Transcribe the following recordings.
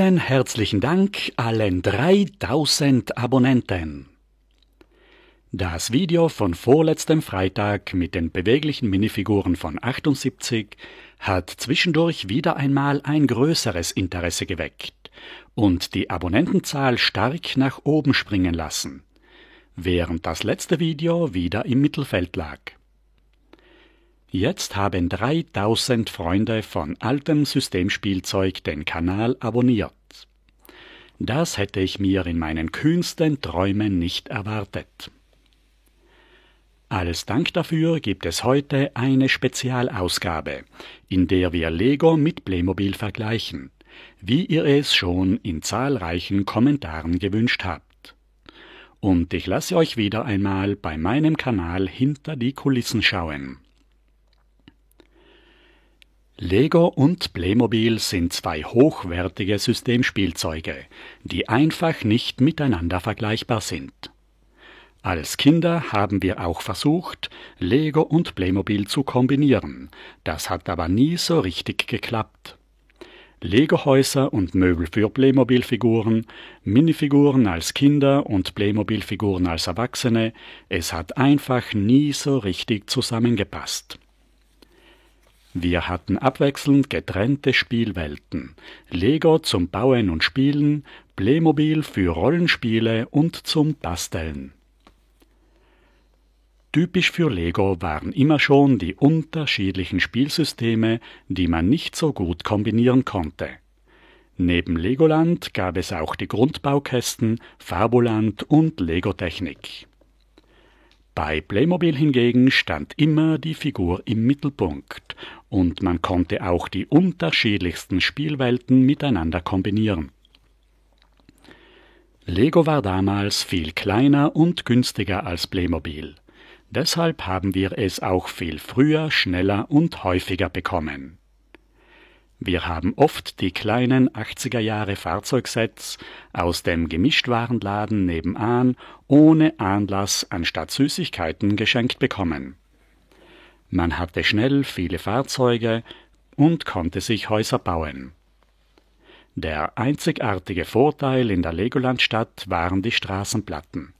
Vielen herzlichen Dank allen 3000 Abonnenten. Das Video von vorletztem Freitag mit den beweglichen Minifiguren von 78 hat zwischendurch wieder einmal ein größeres Interesse geweckt und die Abonnentenzahl stark nach oben springen lassen, während das letzte Video wieder im Mittelfeld lag. Jetzt haben 3000 Freunde von altem Systemspielzeug den Kanal abonniert. Das hätte ich mir in meinen kühnsten Träumen nicht erwartet. Als Dank dafür gibt es heute eine Spezialausgabe, in der wir Lego mit Playmobil vergleichen, wie ihr es schon in zahlreichen Kommentaren gewünscht habt. Und ich lasse euch wieder einmal bei meinem Kanal hinter die Kulissen schauen. Lego und Playmobil sind zwei hochwertige Systemspielzeuge, die einfach nicht miteinander vergleichbar sind. Als Kinder haben wir auch versucht, Lego und Playmobil zu kombinieren, das hat aber nie so richtig geklappt. Lego-Häuser und Möbel für Playmobil-Figuren, Minifiguren als Kinder und Playmobil-Figuren als Erwachsene, es hat einfach nie so richtig zusammengepasst. Wir hatten abwechselnd getrennte Spielwelten, Lego zum Bauen und Spielen, Playmobil für Rollenspiele und zum Basteln. Typisch für Lego waren immer schon die unterschiedlichen Spielsysteme, die man nicht so gut kombinieren konnte. Neben Legoland gab es auch die Grundbaukästen, Fabuland und Lego-Technik. Bei Playmobil hingegen stand immer die Figur im Mittelpunkt und man konnte auch die unterschiedlichsten Spielwelten miteinander kombinieren. Lego war damals viel kleiner und günstiger als Playmobil. Deshalb haben wir es auch viel früher, schneller und häufiger bekommen. Wir haben oft die kleinen 80er-Jahre Fahrzeugsets aus dem Gemischtwarenladen nebenan ohne Anlass anstatt Süßigkeiten geschenkt bekommen. Man hatte schnell viele Fahrzeuge und konnte sich Häuser bauen. Der einzigartige Vorteil in der Legolandstadt waren die Straßenplatten.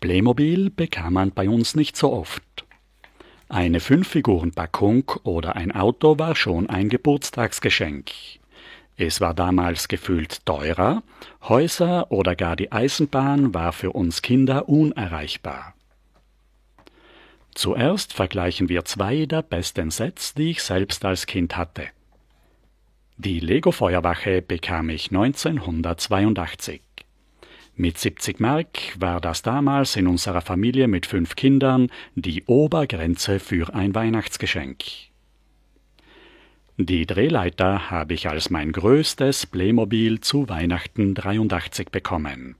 Playmobil bekam man bei uns nicht so oft. Eine 5-Figuren-Packung oder ein Auto war schon ein Geburtstagsgeschenk. Es war damals gefühlt teurer, Häuser oder gar die Eisenbahn war für uns Kinder unerreichbar. Zuerst vergleichen wir zwei der besten Sets, die ich selbst als Kind hatte. Die Lego-Feuerwache bekam ich 1982. Mit 70 Mark war das damals in unserer Familie mit 5 Kindern die Obergrenze für ein Weihnachtsgeschenk. Die Drehleiter habe ich als mein größtes Playmobil zu Weihnachten 83 bekommen.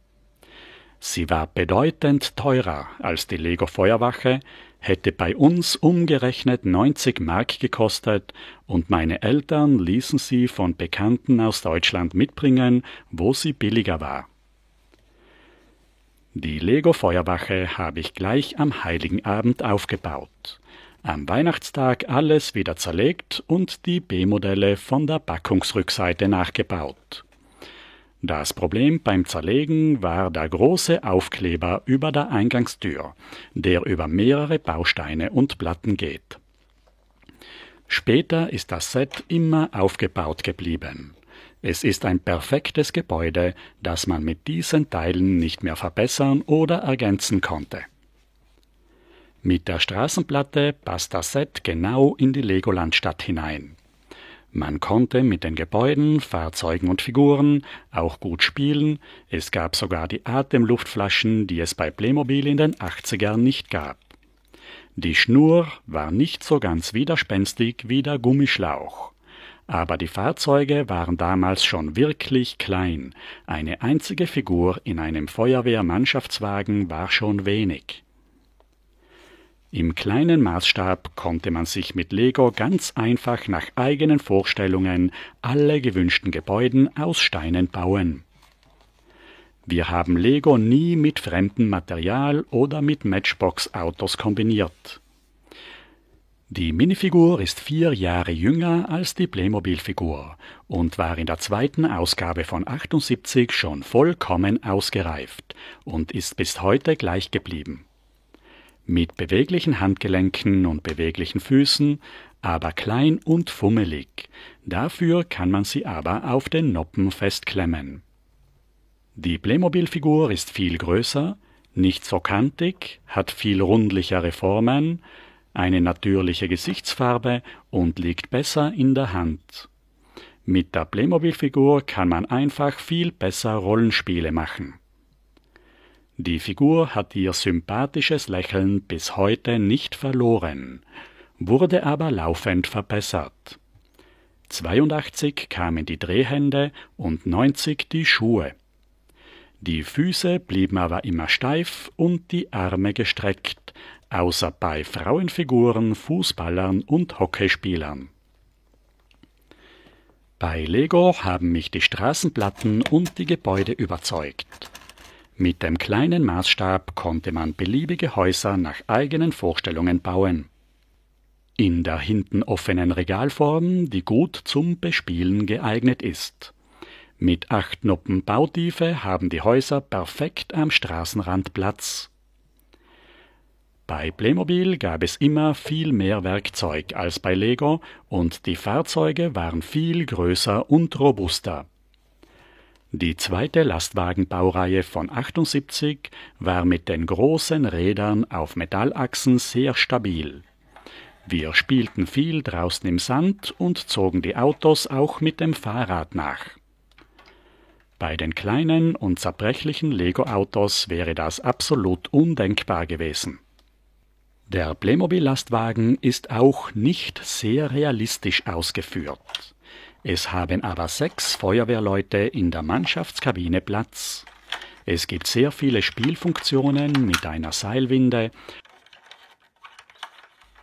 Sie war bedeutend teurer als die Lego Feuerwache, hätte bei uns umgerechnet 90 Mark gekostet und meine Eltern ließen sie von Bekannten aus Deutschland mitbringen, wo sie billiger war. Die Lego-Feuerwache habe ich gleich am Heiligen Abend aufgebaut. Am Weihnachtstag alles wieder zerlegt und die B-Modelle von der Packungsrückseite nachgebaut. Das Problem beim Zerlegen war der große Aufkleber über der Eingangstür, der über mehrere Bausteine und Platten geht. Später ist das Set immer aufgebaut geblieben. Es ist ein perfektes Gebäude, das man mit diesen Teilen nicht mehr verbessern oder ergänzen konnte. Mit der Straßenplatte passt das Set genau in die Legolandstadt hinein. Man konnte mit den Gebäuden, Fahrzeugen und Figuren auch gut spielen, es gab sogar die Atemluftflaschen, die es bei Playmobil in den 80ern nicht gab. Die Schnur war nicht so ganz widerspenstig wie der Gummischlauch. Aber die Fahrzeuge waren damals schon wirklich klein. Eine einzige Figur in einem Feuerwehrmannschaftswagen war schon wenig. Im kleinen Maßstab konnte man sich mit Lego ganz einfach nach eigenen Vorstellungen alle gewünschten Gebäuden aus Steinen bauen. Wir haben Lego nie mit fremdem Material oder mit Matchbox-Autos kombiniert. Die Minifigur ist 4 Jahre jünger als die Playmobil-Figur und war in der zweiten Ausgabe von 78 schon vollkommen ausgereift und ist bis heute gleich geblieben. Mit beweglichen Handgelenken und beweglichen Füßen, aber klein und fummelig. Dafür kann man sie aber auf den Noppen festklemmen. Die Playmobil-Figur ist viel größer, nicht so kantig, hat viel rundlichere Formen, eine natürliche Gesichtsfarbe und liegt besser in der Hand. Mit der Playmobil-Figur kann man einfach viel besser Rollenspiele machen. Die Figur hat ihr sympathisches Lächeln bis heute nicht verloren, wurde aber laufend verbessert. 82 kamen die Drehhände und 90 die Schuhe. Die Füße blieben aber immer steif und die Arme gestreckt, außer bei Frauenfiguren, Fußballern und Hockeyspielern. Bei Lego haben mich die Straßenplatten und die Gebäude überzeugt. Mit dem kleinen Maßstab konnte man beliebige Häuser nach eigenen Vorstellungen bauen. In der hinten offenen Regalform, die gut zum Bespielen geeignet ist. Mit 8 Noppen Bautiefe haben die Häuser perfekt am Straßenrand Platz. Bei Playmobil gab es immer viel mehr Werkzeug als bei Lego und die Fahrzeuge waren viel größer und robuster. Die zweite Lastwagenbaureihe von 78 war mit den großen Rädern auf Metallachsen sehr stabil. Wir spielten viel draußen im Sand und zogen die Autos auch mit dem Fahrrad nach. Bei den kleinen und zerbrechlichen Lego-Autos wäre das absolut undenkbar gewesen. Der Playmobil-Lastwagen ist auch nicht sehr realistisch ausgeführt. Es haben aber 6 Feuerwehrleute in der Mannschaftskabine Platz. Es gibt sehr viele Spielfunktionen mit einer Seilwinde.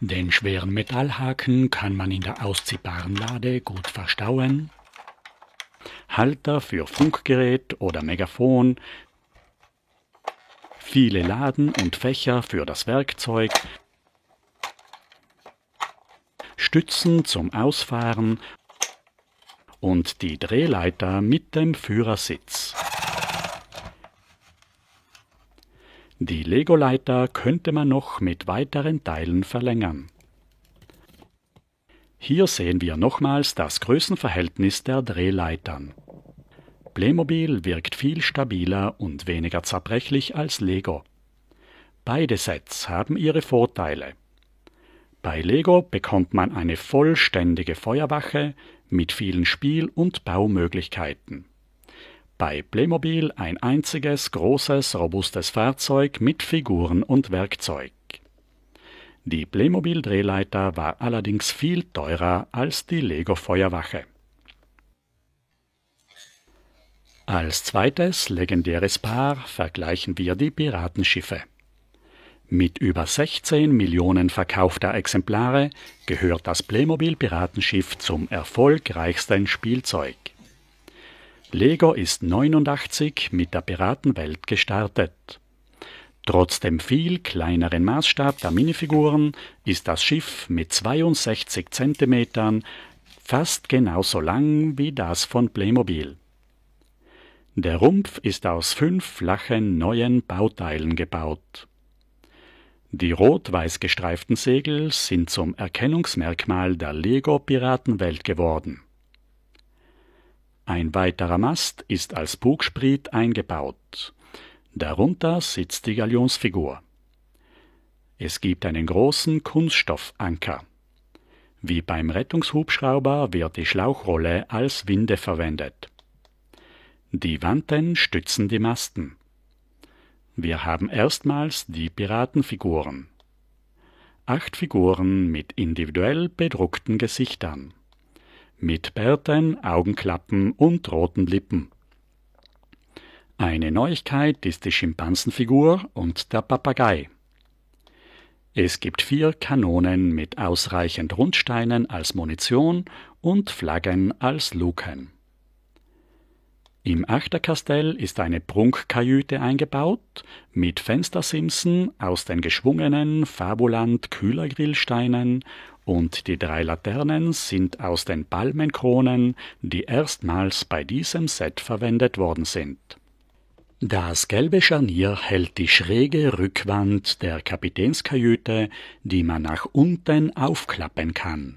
Den schweren Metallhaken kann man in der ausziehbaren Lade gut verstauen. Halter für Funkgerät oder Megafon. Viele Laden und Fächer für das Werkzeug. Stützen zum Ausfahren und die Drehleiter mit dem Führersitz. Die Lego-Leiter könnte man noch mit weiteren Teilen verlängern. Hier sehen wir nochmals das Größenverhältnis der Drehleitern. Playmobil wirkt viel stabiler und weniger zerbrechlich als Lego. Beide Sets haben ihre Vorteile. Bei Lego bekommt man eine vollständige Feuerwache mit vielen Spiel- und Baumöglichkeiten. Bei Playmobil ein einziges, großes, robustes Fahrzeug mit Figuren und Werkzeug. Die Playmobil-Drehleiter war allerdings viel teurer als die Lego-Feuerwache. Als zweites legendäres Paar vergleichen wir die Piratenschiffe. Mit über 16 Millionen verkaufter Exemplare gehört das Playmobil-Piratenschiff zum erfolgreichsten Spielzeug. Lego ist 89 mit der Piratenwelt gestartet. Trotz dem viel kleineren Maßstab der Minifiguren ist das Schiff mit 62 cm fast genauso lang wie das von Playmobil. Der Rumpf ist aus 5 flachen neuen Bauteilen gebaut. Die rot-weiß gestreiften Segel sind zum Erkennungsmerkmal der Lego-Piratenwelt geworden. Ein weiterer Mast ist als Bugspriet eingebaut. Darunter sitzt die Galionsfigur. Es gibt einen großen Kunststoffanker. Wie beim Rettungshubschrauber wird die Schlauchrolle als Winde verwendet. Die Wanten stützen die Masten. Wir haben erstmals die Piratenfiguren. 8 Figuren mit individuell bedruckten Gesichtern. Mit Bärten, Augenklappen und roten Lippen. Eine Neuigkeit ist die Schimpansenfigur und der Papagei. Es gibt 4 Kanonen mit ausreichend Rundsteinen als Munition und Flaggen als Luken. Im Achterkastell ist eine Prunkkajüte eingebaut, mit Fenstersimsen aus den geschwungenen Fabuland-Kühlergrillsteinen und die 3 Laternen sind aus den Palmenkronen, die erstmals bei diesem Set verwendet worden sind. Das gelbe Scharnier hält die schräge Rückwand der Kapitänskajüte, die man nach unten aufklappen kann.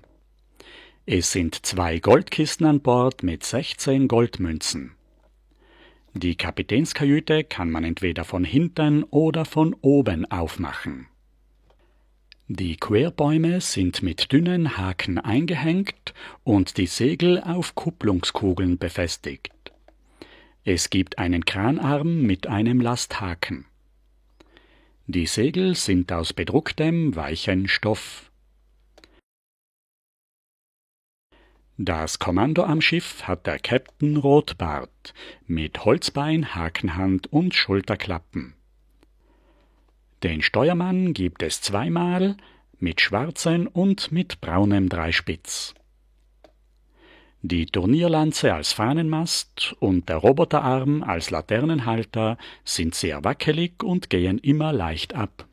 Es sind 2 Goldkisten an Bord mit 16 Goldmünzen. Die Kapitänskajüte kann man entweder von hinten oder von oben aufmachen. Die Querbäume sind mit dünnen Haken eingehängt und die Segel auf Kupplungskugeln befestigt. Es gibt einen Kranarm mit einem Lasthaken. Die Segel sind aus bedrucktem, weichen Stoff. Das Kommando am Schiff hat der Captain Rotbart mit Holzbein, Hakenhand und Schulterklappen. Den Steuermann gibt es 2-mal, mit schwarzen und mit braunem Dreispitz. Die Turnierlanze als Fahnenmast und der Roboterarm als Laternenhalter sind sehr wackelig und gehen immer leicht ab.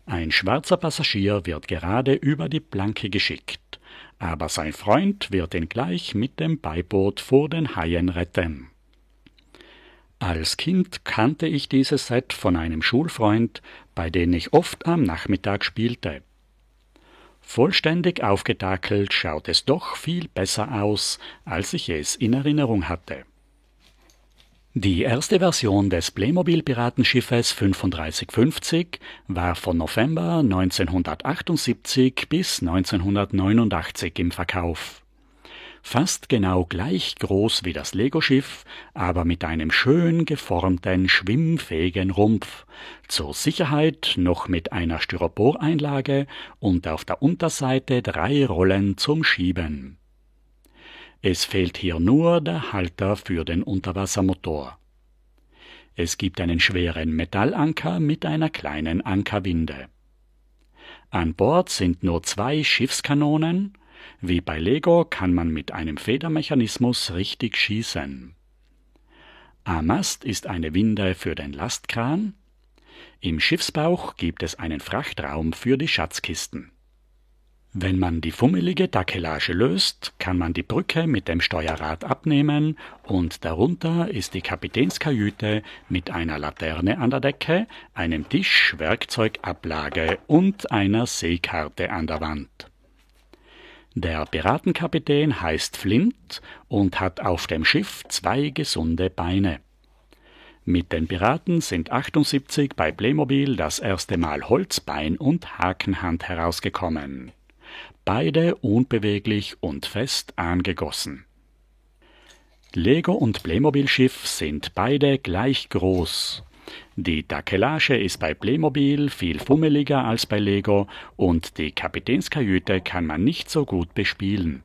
Ein schwarzer Passagier wird gerade über die Planke geschickt, aber sein Freund wird ihn gleich mit dem Beiboot vor den Haien retten. Als Kind kannte ich dieses Set von einem Schulfreund, bei dem ich oft am Nachmittag spielte. Vollständig aufgetakelt schaut es doch viel besser aus, als ich es in Erinnerung hatte. Die erste Version des Playmobil-Piratenschiffes 3550 war von November 1978 bis 1989 im Verkauf. Fast genau gleich groß wie das Lego-Schiff, aber mit einem schön geformten, schwimmfähigen Rumpf, zur Sicherheit noch mit einer Styroporeinlage und auf der Unterseite 3 Rollen zum Schieben. Es fehlt hier nur der Halter für den Unterwassermotor. Es gibt einen schweren Metallanker mit einer kleinen Ankerwinde. An Bord sind nur 2 Schiffskanonen. Wie bei Lego kann man mit einem Federmechanismus richtig schießen. Am Mast ist eine Winde für den Lastkran. Im Schiffsbauch gibt es einen Frachtraum für die Schatzkisten. Wenn man die fummelige Takelage löst, kann man die Brücke mit dem Steuerrad abnehmen und darunter ist die Kapitänskajüte mit einer Laterne an der Decke, einem Tisch, Werkzeugablage und einer Seekarte an der Wand. Der Piratenkapitän heißt Flint und hat auf dem Schiff 2 gesunde Beine. Mit den Piraten sind 78 bei Playmobil das erste Mal Holzbein und Hakenhand herausgekommen. Beide unbeweglich und fest angegossen. Lego und Playmobil-Schiff sind beide gleich groß. Die Takelage ist bei Playmobil viel fummeliger als bei Lego und die Kapitänskajüte kann man nicht so gut bespielen.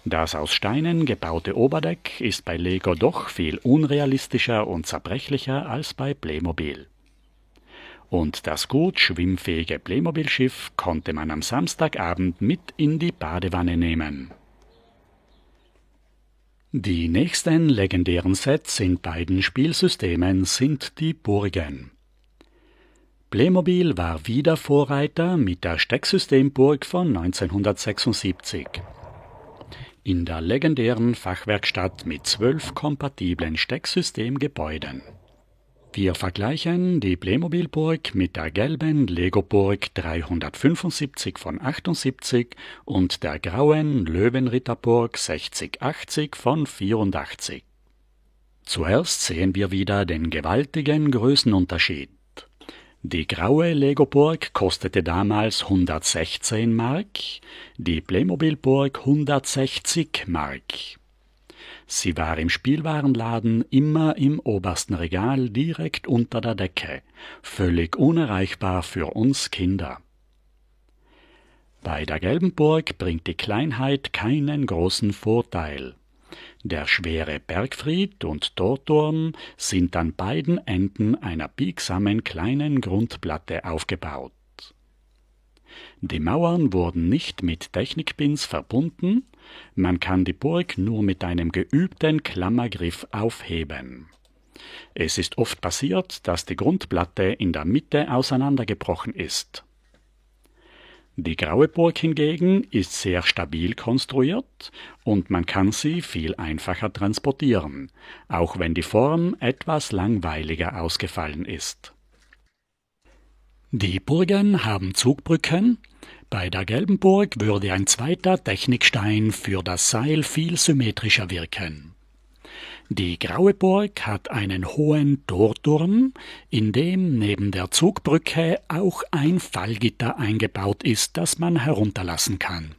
Das aus Steinen gebaute Oberdeck ist bei Lego doch viel unrealistischer und zerbrechlicher als bei Playmobil. Und das gut schwimmfähige Playmobil-Schiff konnte man am Samstagabend mit in die Badewanne nehmen. Die nächsten legendären Sets in beiden Spielsystemen sind die Burgen. Playmobil war wieder Vorreiter mit der Stecksystemburg von 1976. In der legendären Fachwerkstatt mit 12 kompatiblen Stecksystemgebäuden. Wir vergleichen die Playmobil-Burg mit der gelben Lego-Burg 375 von 78 und der grauen Löwenritterburg 6080 von 84. Zuerst sehen wir wieder den gewaltigen Größenunterschied. Die graue Lego-Burg kostete damals 116 Mark, die Playmobil-Burg 160 Mark. Sie war im Spielwarenladen immer im obersten Regal direkt unter der Decke, völlig unerreichbar für uns Kinder. Bei der gelben Burg bringt die Kleinheit keinen großen Vorteil. Der schwere Bergfried und Torturm sind an beiden Enden einer biegsamen kleinen Grundplatte aufgebaut. Die Mauern wurden nicht mit Technikpins verbunden, man kann die Burg nur mit einem geübten Klammergriff aufheben. Es ist oft passiert, dass die Grundplatte in der Mitte auseinandergebrochen ist. Die graue Burg hingegen ist sehr stabil konstruiert und man kann sie viel einfacher transportieren, auch wenn die Form etwas langweiliger ausgefallen ist. Die Burgen haben Zugbrücken. Bei der gelben Burg würde ein zweiter Technikstein für das Seil viel symmetrischer wirken. Die graue Burg hat einen hohen Torturm, in dem neben der Zugbrücke auch ein Fallgitter eingebaut ist, das man herunterlassen kann.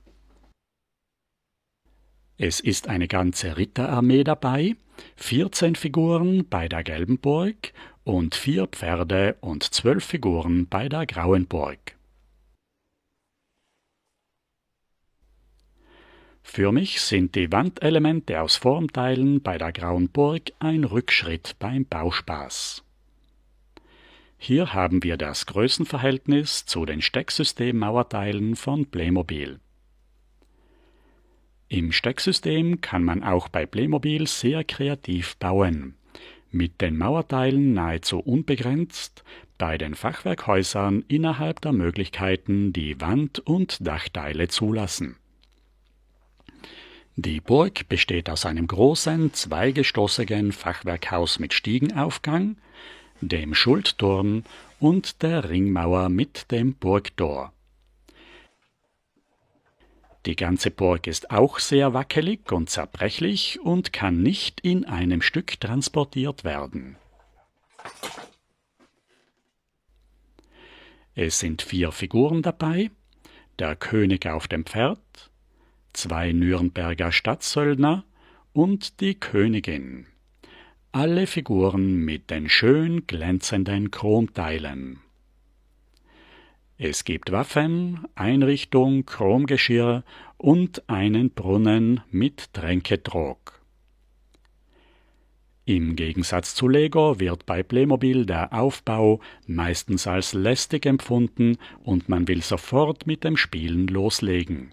Es ist eine ganze Ritterarmee dabei, 14 Figuren bei der gelben Burg und 4 Pferde und 12 Figuren bei der grauen Burg. Für mich sind die Wandelemente aus Formteilen bei der grauen Burg ein Rückschritt beim Bauspaß. Hier haben wir das Größenverhältnis zu den Stecksystem-Mauerteilen von Playmobil. Im Stecksystem kann man auch bei Playmobil sehr kreativ bauen. Mit den Mauerteilen nahezu unbegrenzt, bei den Fachwerkhäusern innerhalb der Möglichkeiten, die Wand- und Dachteile zulassen. Die Burg besteht aus einem großen, zweigeschossigen Fachwerkhaus mit Stiegenaufgang, dem Schuldturm und der Ringmauer mit dem Burgtor. Die ganze Burg ist auch sehr wackelig und zerbrechlich und kann nicht in einem Stück transportiert werden. Es sind 4 Figuren dabei, der König auf dem Pferd, 2 Nürnberger Stadtsöldner und die Königin. Alle Figuren mit den schön glänzenden Chromteilen. Es gibt Waffen, Einrichtung, Chromgeschirr und einen Brunnen mit Tränketrog. Im Gegensatz zu Lego wird bei Playmobil der Aufbau meistens als lästig empfunden und man will sofort mit dem Spielen loslegen.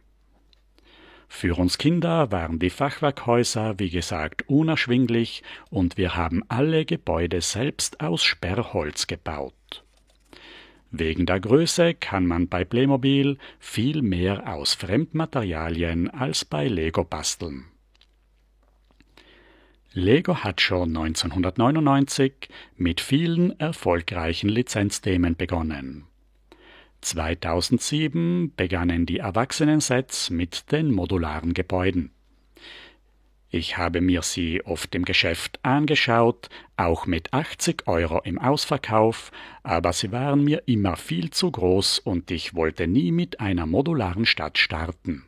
Für uns Kinder waren die Fachwerkhäuser, wie gesagt, unerschwinglich und wir haben alle Gebäude selbst aus Sperrholz gebaut. Wegen der Größe kann man bei Playmobil viel mehr aus Fremdmaterialien als bei Lego basteln. Lego hat schon 1999 mit vielen erfolgreichen Lizenzthemen begonnen. 2007 begannen die Erwachsenensets mit den modularen Gebäuden. Ich habe mir sie oft im Geschäft angeschaut, auch mit 80 € im Ausverkauf, aber sie waren mir immer viel zu groß und ich wollte nie mit einer modularen Stadt starten.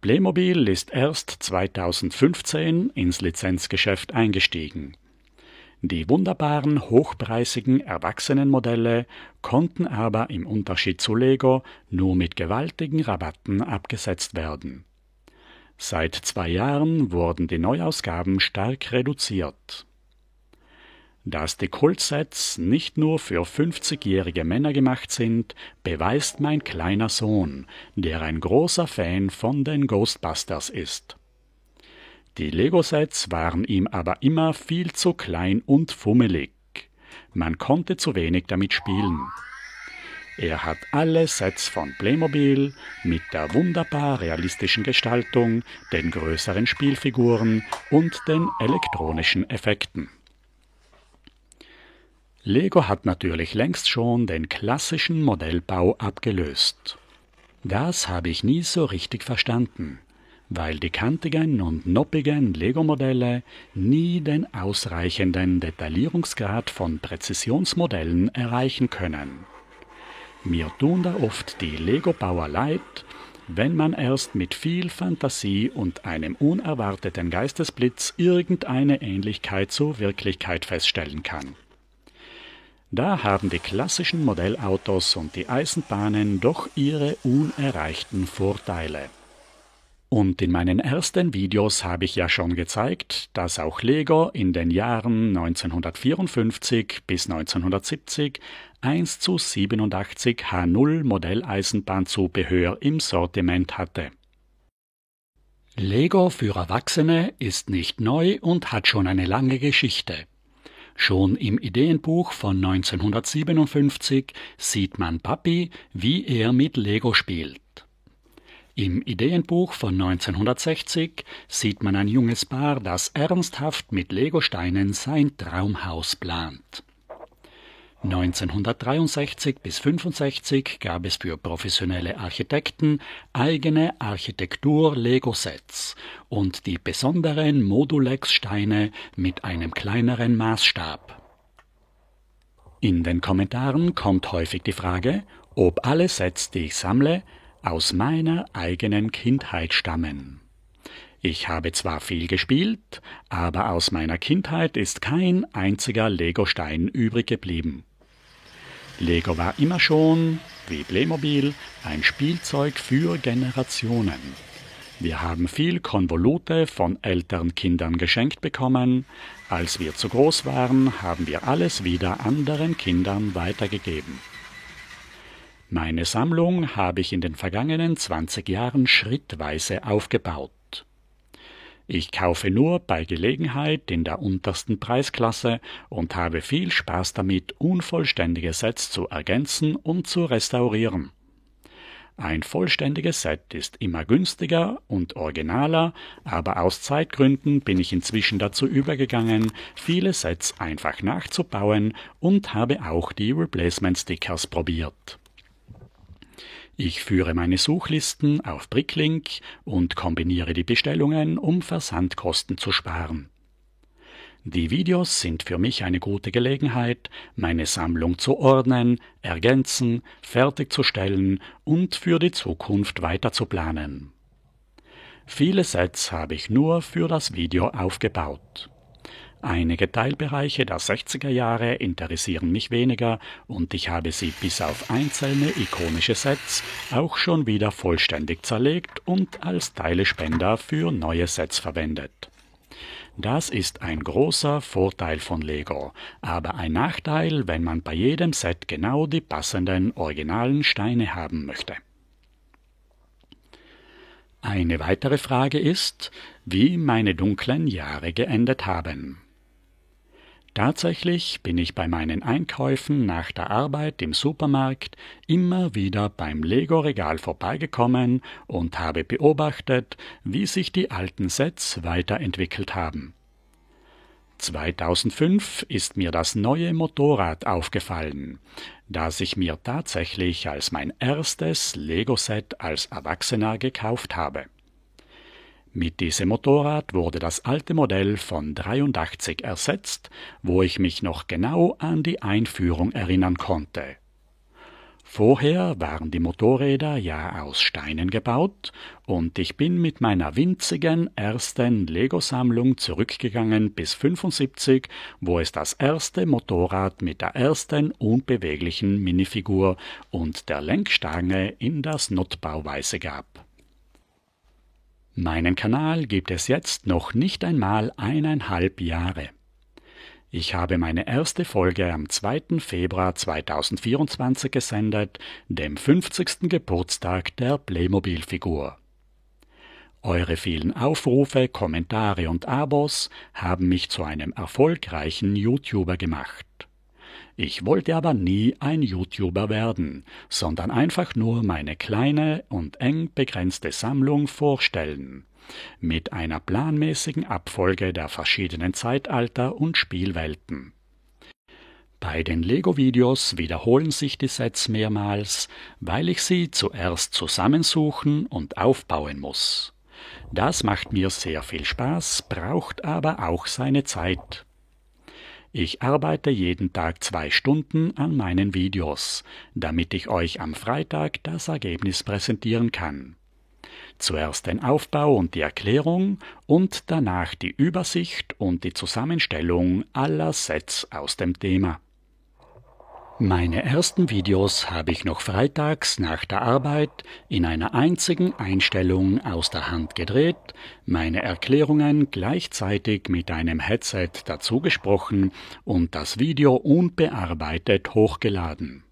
Playmobil ist erst 2015 ins Lizenzgeschäft eingestiegen. Die wunderbaren, hochpreisigen Erwachsenenmodelle konnten aber im Unterschied zu Lego nur mit gewaltigen Rabatten abgesetzt werden. Seit 2 Jahren wurden die Neuausgaben stark reduziert. Dass die Kultsets nicht nur für 50-jährige Männer gemacht sind, beweist mein kleiner Sohn, der ein großer Fan von den Ghostbusters ist. Die Lego-Sets waren ihm aber immer viel zu klein und fummelig. Man konnte zu wenig damit spielen. Er hat alle Sets von Playmobil mit der wunderbar realistischen Gestaltung, den größeren Spielfiguren und den elektronischen Effekten. Lego hat natürlich längst schon den klassischen Modellbau abgelöst. Das habe ich nie so richtig verstanden, weil die kantigen und noppigen Lego-Modelle nie den ausreichenden Detaillierungsgrad von Präzisionsmodellen erreichen können. Mir tun da oft die Lego-Bauer leid, wenn man erst mit viel Fantasie und einem unerwarteten Geistesblitz irgendeine Ähnlichkeit zur Wirklichkeit feststellen kann. Da haben die klassischen Modellautos und die Eisenbahnen doch ihre unerreichten Vorteile. Und in meinen ersten Videos habe ich ja schon gezeigt, dass auch Lego in den Jahren 1954 bis 1970 1:87 H0 Modelleisenbahnzubehör im Sortiment hatte. Lego für Erwachsene ist nicht neu und hat schon eine lange Geschichte. Schon im Ideenbuch von 1957 sieht man Papi, wie er mit Lego spielt. Im Ideenbuch von 1960 sieht man ein junges Paar, das ernsthaft mit Legosteinen sein Traumhaus plant. 1963 bis 1965 gab es für professionelle Architekten eigene Architektur-Lego-Sets und die besonderen Modulex-Steine mit einem kleineren Maßstab. In den Kommentaren kommt häufig die Frage, ob alle Sets, die ich sammle, aus meiner eigenen Kindheit stammen. Ich habe zwar viel gespielt, aber aus meiner Kindheit ist kein einziger Legostein übrig geblieben. Lego war immer schon, wie Playmobil, ein Spielzeug für Generationen. Wir haben viel Konvolute von älteren Kindern geschenkt bekommen. Als wir zu groß waren, haben wir alles wieder anderen Kindern weitergegeben. Meine Sammlung habe ich in den vergangenen 20 Jahren schrittweise aufgebaut. Ich kaufe nur bei Gelegenheit in der untersten Preisklasse und habe viel Spaß damit, unvollständige Sets zu ergänzen und zu restaurieren. Ein vollständiges Set ist immer günstiger und originaler, aber aus Zeitgründen bin ich inzwischen dazu übergegangen, viele Sets einfach nachzubauen und habe auch die Replacement-Stickers probiert. Ich führe meine Suchlisten auf Bricklink und kombiniere die Bestellungen, um Versandkosten zu sparen. Die Videos sind für mich eine gute Gelegenheit, meine Sammlung zu ordnen, ergänzen, fertigzustellen und für die Zukunft weiterzuplanen. Viele Sets habe ich nur für das Video aufgebaut. Einige Teilbereiche der 60er Jahre interessieren mich weniger und ich habe sie bis auf einzelne ikonische Sets auch schon wieder vollständig zerlegt und als Teilespender für neue Sets verwendet. Das ist ein großer Vorteil von Lego, aber ein Nachteil, wenn man bei jedem Set genau die passenden originalen Steine haben möchte. Eine weitere Frage ist, wie meine dunklen Jahre geendet haben. Tatsächlich bin ich bei meinen Einkäufen nach der Arbeit im Supermarkt immer wieder beim Lego-Regal vorbeigekommen und habe beobachtet, wie sich die alten Sets weiterentwickelt haben. 2005 ist mir das neue Motorrad aufgefallen, das ich mir tatsächlich als mein erstes Lego-Set als Erwachsener gekauft habe. Mit diesem Motorrad wurde das alte Modell von 83 ersetzt, wo ich mich noch genau an die Einführung erinnern konnte. Vorher waren die Motorräder ja aus Steinen gebaut und ich bin mit meiner winzigen ersten Lego-Sammlung zurückgegangen bis 75, wo es das erste Motorrad mit der ersten unbeweglichen Minifigur und der Lenkstange in der Snoot-Bauweise gab. Meinen Kanal gibt es jetzt noch nicht einmal 1,5 Jahre. Ich habe meine erste Folge am 2. Februar 2024 gesendet, dem 50. Geburtstag der Playmobil-Figur. Eure vielen Aufrufe, Kommentare und Abos haben mich zu einem erfolgreichen YouTuber gemacht. Ich wollte aber nie ein YouTuber werden, sondern einfach nur meine kleine und eng begrenzte Sammlung vorstellen, mit einer planmäßigen Abfolge der verschiedenen Zeitalter und Spielwelten. Bei den Lego-Videos wiederholen sich die Sets mehrmals, weil ich sie zuerst zusammensuchen und aufbauen muss. Das macht mir sehr viel Spaß, braucht aber auch seine Zeit. Ich arbeite jeden Tag 2 Stunden an meinen Videos, damit ich euch am Freitag das Ergebnis präsentieren kann. Zuerst den Aufbau und die Erklärung und danach die Übersicht und die Zusammenstellung aller Sets aus dem Thema. Meine ersten Videos habe ich noch freitags nach der Arbeit in einer einzigen Einstellung aus der Hand gedreht, meine Erklärungen gleichzeitig mit einem Headset dazu gesprochen und das Video unbearbeitet hochgeladen.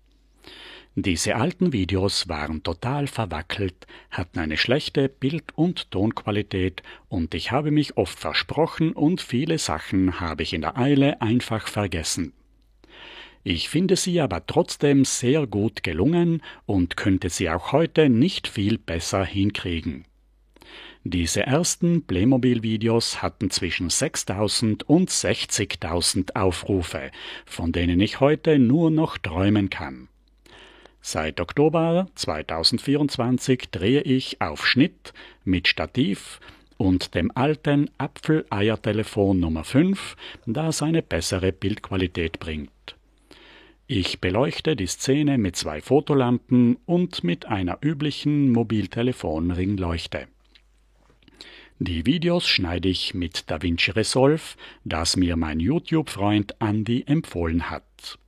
Diese alten Videos waren total verwackelt, hatten eine schlechte Bild- und Tonqualität und ich habe mich oft versprochen und viele Sachen habe ich in der Eile einfach vergessen. Ich finde sie aber trotzdem sehr gut gelungen und könnte sie auch heute nicht viel besser hinkriegen. Diese ersten Playmobil-Videos hatten zwischen 6.000 und 60.000 Aufrufe, von denen ich heute nur noch träumen kann. Seit Oktober 2024 drehe ich auf Schnitt mit Stativ und dem alten Apfel-Eier-Telefon Nummer 5, das eine bessere Bildqualität bringt. Ich beleuchte die Szene mit 2 Fotolampen und mit einer üblichen Mobiltelefon-Ringleuchte. Die Videos schneide ich mit DaVinci Resolve, das mir mein YouTube-Freund Andy empfohlen hat.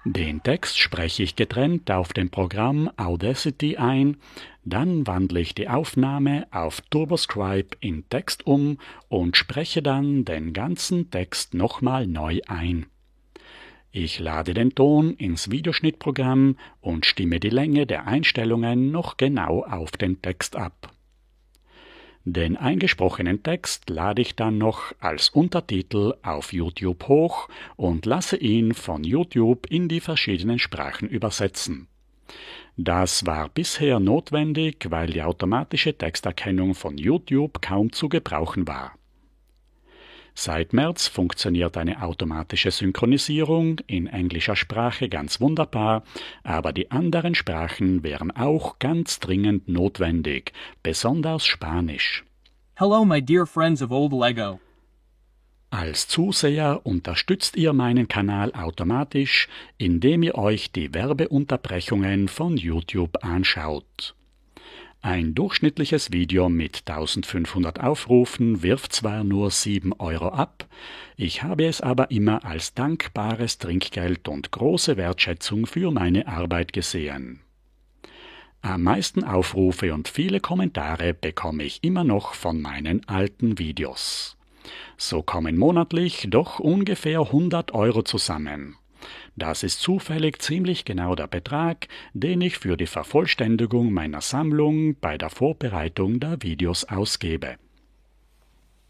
Den Text spreche ich getrennt auf dem Programm Audacity ein, dann wandle ich die Aufnahme auf TurboScribe in Text um und spreche dann den ganzen Text nochmal neu ein. Ich lade den Ton ins Videoschnittprogramm und stimme die Länge der Einstellungen noch genau auf den Text ab. Den eingesprochenen Text lade ich dann noch als Untertitel auf YouTube hoch und lasse ihn von YouTube in die verschiedenen Sprachen übersetzen. Das war bisher notwendig, weil die automatische Texterkennung von YouTube kaum zu gebrauchen war. Seit März funktioniert eine automatische Synchronisierung in englischer Sprache ganz wunderbar, aber die anderen Sprachen wären auch ganz dringend notwendig, besonders Spanisch. Hello, my dear friends of old Lego. Als Zuseher unterstützt ihr meinen Kanal automatisch, indem ihr euch die Werbeunterbrechungen von YouTube anschaut. Ein durchschnittliches Video mit 1500 Aufrufen wirft zwar nur 7 € ab, ich habe es aber immer als dankbares Trinkgeld und große Wertschätzung für meine Arbeit gesehen. Am meisten Aufrufe und viele Kommentare bekomme ich immer noch von meinen alten Videos. So kommen monatlich doch ungefähr 100 € zusammen. Das ist zufällig ziemlich genau der Betrag, den ich für die Vervollständigung meiner Sammlung bei der Vorbereitung der Videos ausgebe.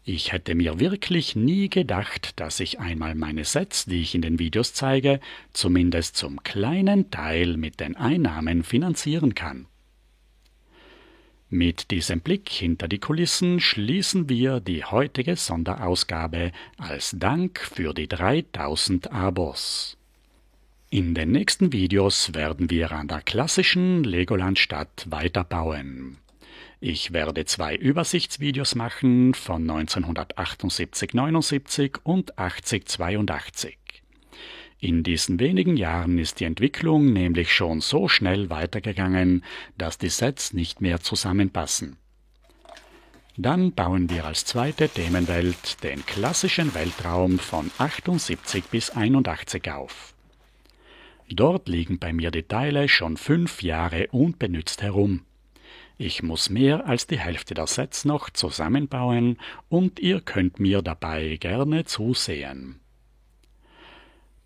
Ich hätte mir wirklich nie gedacht, dass ich einmal meine Sets, die ich in den Videos zeige, zumindest zum kleinen Teil mit den Einnahmen finanzieren kann. Mit diesem Blick hinter die Kulissen schließen wir die heutige Sonderausgabe als Dank für die 3000 Abos. In den nächsten Videos werden wir an der klassischen Legoland-Stadt weiterbauen. Ich werde 2 Übersichtsvideos machen von 1978-79 und 80-82. In diesen wenigen Jahren ist die Entwicklung nämlich schon so schnell weitergegangen, dass die Sets nicht mehr zusammenpassen. Dann bauen wir als zweite Themenwelt den klassischen Weltraum von 78 bis 81 auf. Dort liegen bei mir die Teile schon 5 Jahre unbenutzt herum. Ich muss mehr als die Hälfte der Sets noch zusammenbauen und ihr könnt mir dabei gerne zusehen.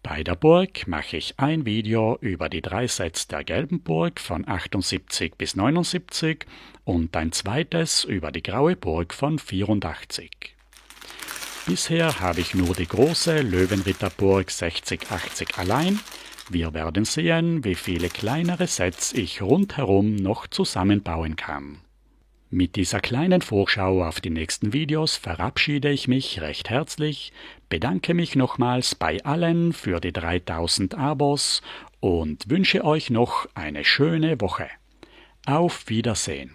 Bei der Burg mache ich ein Video über die 3 Sets der gelben Burg von 78 bis 79 und ein zweites über die graue Burg von 84. Bisher habe ich nur die große Löwenritterburg 6080 allein. Wir werden sehen, wie viele kleinere Sets ich rundherum noch zusammenbauen kann. Mit dieser kleinen Vorschau auf die nächsten Videos verabschiede ich mich recht herzlich, bedanke mich nochmals bei allen für die 3000 Abos und wünsche euch noch eine schöne Woche. Auf Wiedersehen!